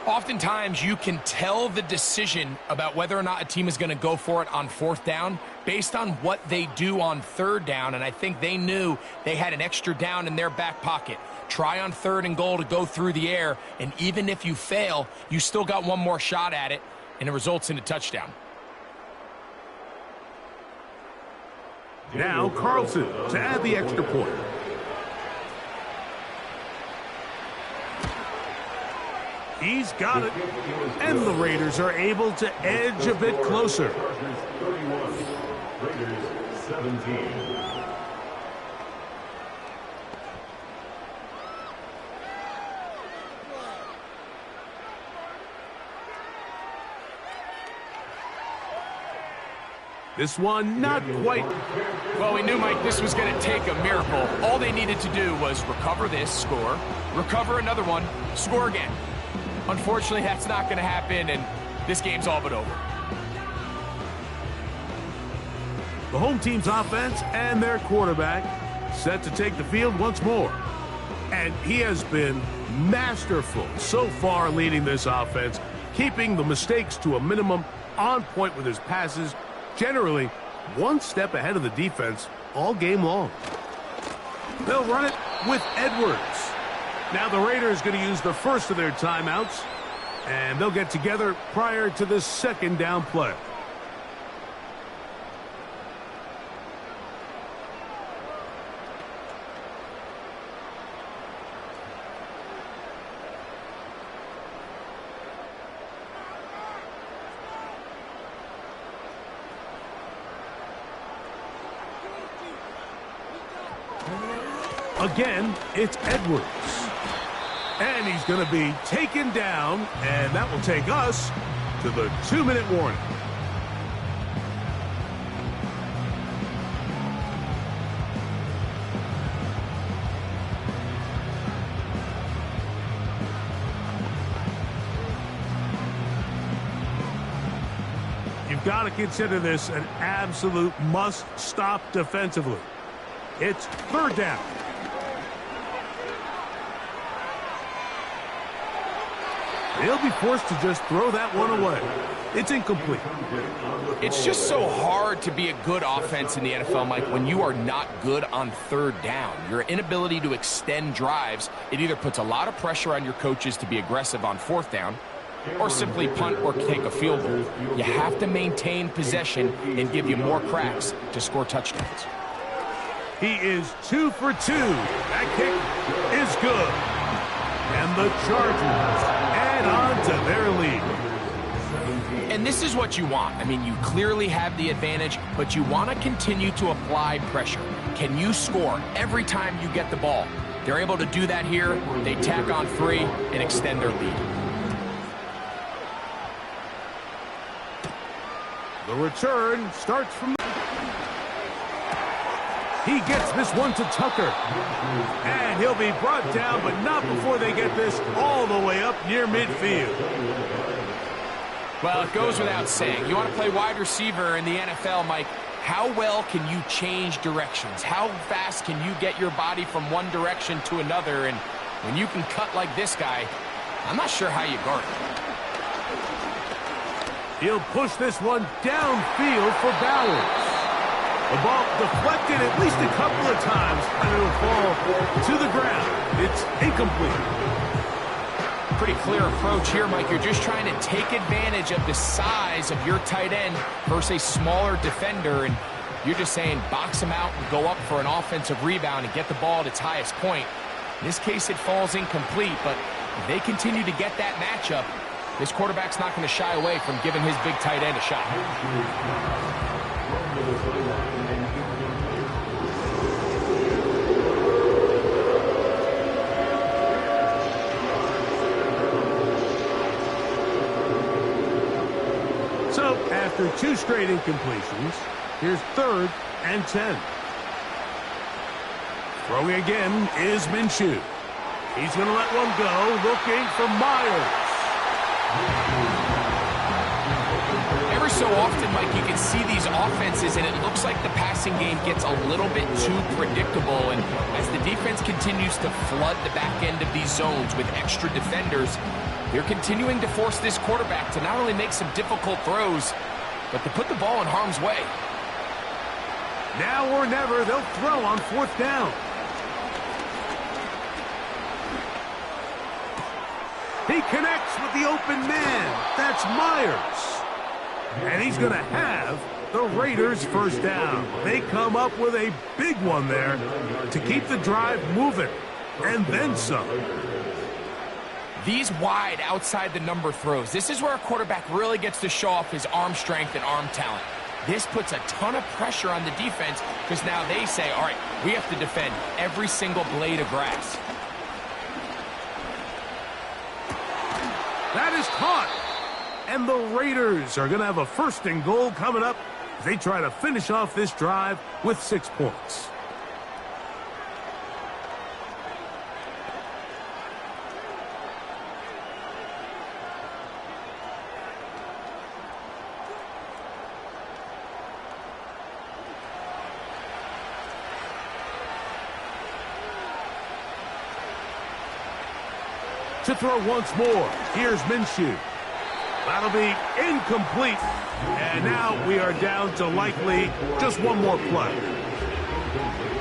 Oftentimes, you can tell the decision about whether or not a team is going to go for it on 4th down based on what they do on 3rd down, and I think they knew they had an extra down in their back pocket. Try on 3rd and goal to go through the air, and even if you fail, you still got one more shot at it, and it results in a touchdown. Now Carlson to add the extra point. He's got it. And the Raiders are able to edge a bit closer. Raiders 17. This one not quite. Well, we knew, Mike, this was going to take a miracle. All they needed to do was recover this, score, recover another one, score again. Unfortunately, that's not going to happen, and this game's all but over. The home team's offense and their quarterback set to take the field once more. And he has been masterful so far leading this offense, keeping the mistakes to a minimum, on point with his passes, generally one step ahead of the defense all game long. They'll run it with Edwards. Now the Raiders going to use the first of their timeouts, and they'll get together prior to the 2nd down play. Again, it's Edwards. And he's going to be taken down, and that will take us to the 2-minute warning. You've got to consider this an absolute must-stop defensively. It's 3rd down. They'll be forced to just throw that one away. It's incomplete. It's just so hard to be a good offense in the NFL, Mike, when you are not good on 3rd down. Your inability to extend drives, it either puts a lot of pressure on your coaches to be aggressive on 4th down or simply punt or take a field goal. You have to maintain possession and give you more cracks to score touchdowns. He is 2 for 2. That kick is good. And the Chargers add on to their lead. And this is what you want. I mean, you clearly have the advantage, but you want to continue to apply pressure. Can you score every time you get the ball? They're able to do that here. They tack on 3 and extend their lead. The return starts from... He gets this one to Tucker. And he'll be brought down, but not before they get this all the way up near midfield. Well, it goes without saying. You want to play wide receiver in the NFL, Mike, how well can you change directions? How fast can you get your body from one direction to another? And when you can cut like this guy, I'm not sure how you guard it. He'll push this one downfield for Bowers. The ball deflected at least a couple of times, and it'll fall to the ground. It's incomplete. Pretty clear approach here, Mike. You're just trying to take advantage of the size of your tight end versus a smaller defender, and you're just saying box him out and go up for an offensive rebound and get the ball at its highest point. In this case, it falls incomplete, but if they continue to get that matchup, This quarterback's not going to shy away from giving his big tight end a shot. So, after 2 straight incompletions, here's 3rd and 10. Throwing again is Minshew. He's going to let one go, looking for Myers. Every so often, Mike, you can see these offenses, and it looks like the passing game gets a little bit too predictable. And as the defense continues to flood the back end of these zones with extra defenders, they're continuing to force this quarterback to not only make some difficult throws, but to put the ball in harm's way. Now or never, they'll throw on 4th down. He connects with the open man. That's Myers. And he's going to have the Raiders' 1st down. They come up with a big one there to keep the drive moving. And then some. These wide outside the number throws, this is where a quarterback really gets to show off his arm strength and arm talent. This puts a ton of pressure on the defense because now they say, all right, we have to defend every single blade of grass. That is caught. And the Raiders are going to have a 1st and goal coming up as they try to finish off this drive with 6 points. To throw once more, here's Minshew. That'll be incomplete. And now we are down to likely just one more play.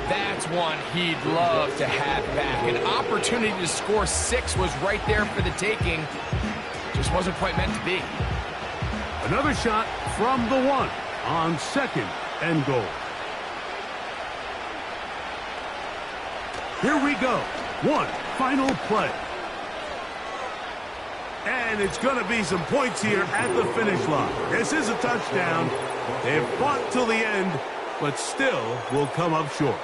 That's one he'd love to have back. An opportunity to score 6 was right there for the taking. Just wasn't quite meant to be. Another shot from the 1 on 2nd and goal. Here we go. One final play. And it's going to be some points here at the finish line. This is a touchdown. They've fought till the end, but still will come up short.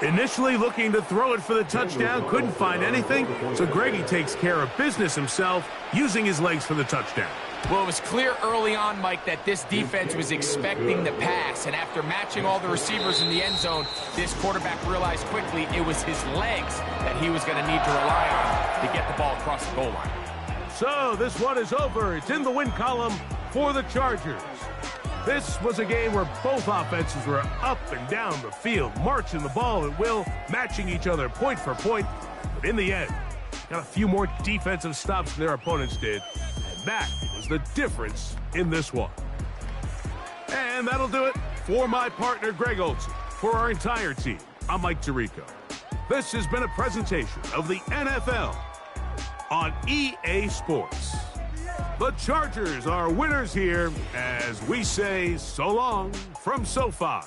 Initially looking to throw it for the touchdown, couldn't find anything, so Greggy takes care of business himself, using his legs for the touchdown. Well, it was clear early on, Mike, that this defense was expecting the pass, and after matching all the receivers in the end zone, this quarterback realized quickly it was his legs that he was going to need to rely on to get the ball across the goal line. So this one is over. It's in the win column for the Chargers. This was a game where both offenses were up and down the field, marching the ball at will, matching each other point for point. But in the end, got a few more defensive stops than their opponents did. And that was the difference in this one. And that'll do it for my partner, Greg Olson. For our entire team, I'm Mike Tirico. This has been a presentation of the NFL on EA Sports. The Chargers are winners here as we say so long from SoFi.